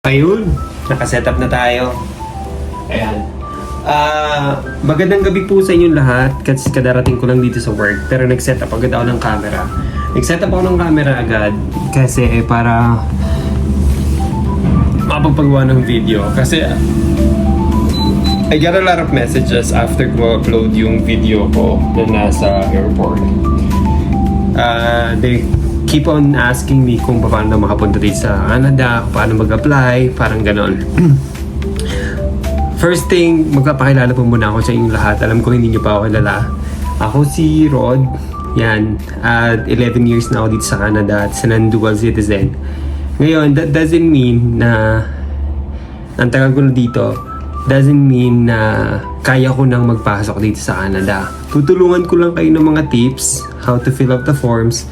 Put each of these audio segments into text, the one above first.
Ayun, nakasetup na tayo. Ayan. Magandang gabi po sa inyong lahat kasi kadarating ko lang dito sa work pero nag-setup agad ako ng camera. Nag-setup ako ng camera agad kasi para makapagpagawa ng video kasi I got a lot of messages after ko upload yung video ko na nasa airport. They keep on asking me kung paano makapunta dito sa Canada, paano mag-apply, parang ganon. First thing, magpapakilala po muna ako sa inyong lahat. Alam ko hindi nyo pa ako kilala. Ako si Rod. Yan. At 11 years na ako dito sa Canada at sa dual citizen. Ngayon, that doesn't mean na ang tagal ko na dito, doesn't mean na kaya ko nang magpasok dito sa Canada. Tutulungan ko lang kayo ng mga tips, how to fill out the forms,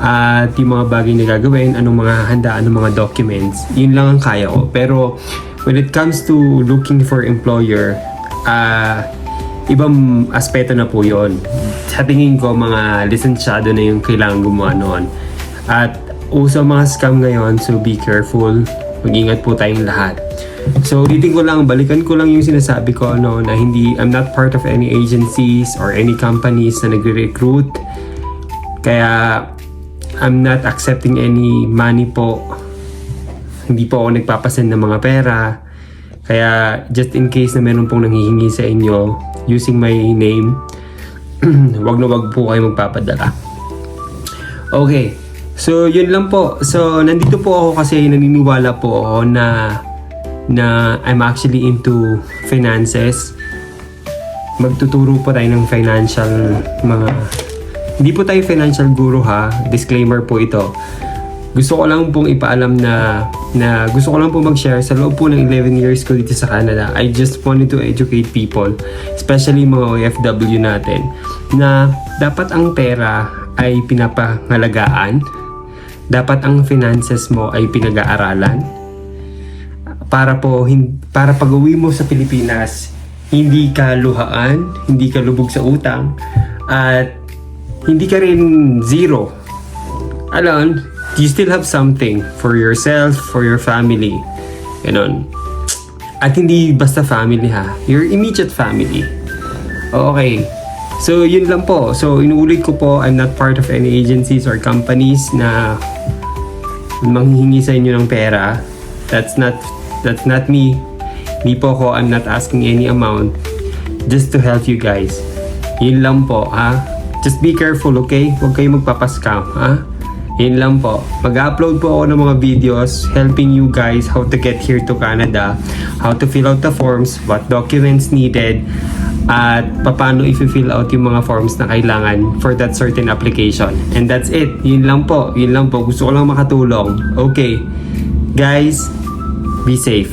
at yung mga bagay na gagawin, anong mga handa, anong mga documents. Yun lang ang kaya ko. Pero when it comes to looking for employer, ibang aspeto na po yun. Sa tingin ko, mga lisensyado na yung kailangan gumawa noon. At uso mga scam ngayon, so be careful. Mag-ingat po tayong lahat. So, balikan ko lang yung sinasabi ko, no, na I'm not part of any agencies or any companies na nagre-recruit. Kaya, I'm not accepting any money po. Hindi po ako nagpapasend ng mga pera. Kaya, just in case na meron pong nanghihingi sa inyo using my name, wag na wag po kayo magpapadala. Okay. So, yun lang po. So, nandito po ako kasi naniniwala po ako na I'm actually into finances. Magtuturo po tayo ng financial Hindi po tayo financial guru ha. Disclaimer po ito. Gusto ko lang pong ipaalam na gusto ko lang po mag-share sa loob po ng 11 years ko dito sa Canada. I just wanted to educate people, especially mga OFW natin, na dapat ang pera ay pinapangalagaan. Dapat ang finances mo ay pinag-aaralan. Para pag-uwi mo sa Pilipinas, hindi ka luhaan, hindi ka lubog sa utang, at hindi ka rin zero. Alone, you still have something for yourself, for your family. Ganon. At hindi basta family ha. Your immediate family. Okay. So, yun lang po. So, inuulit ko po, I'm not part of any agencies or companies na manghihingi sa inyo ng pera. That's not me. Hindi po ako, I'm not asking any amount. Just to help you guys. Yun lang po, ha? Just be careful, okay? Huwag kayo magpapascam, ha? Yun lang po. Mag-upload po ako ng mga videos helping you guys how to get here to Canada, how to fill out the forms, what documents needed, at paano i-fill out yung mga forms na kailangan for that certain application. And that's it. Yun lang po. Yun lang po. Gusto ko lang makatulong. Okay. Guys, be safe.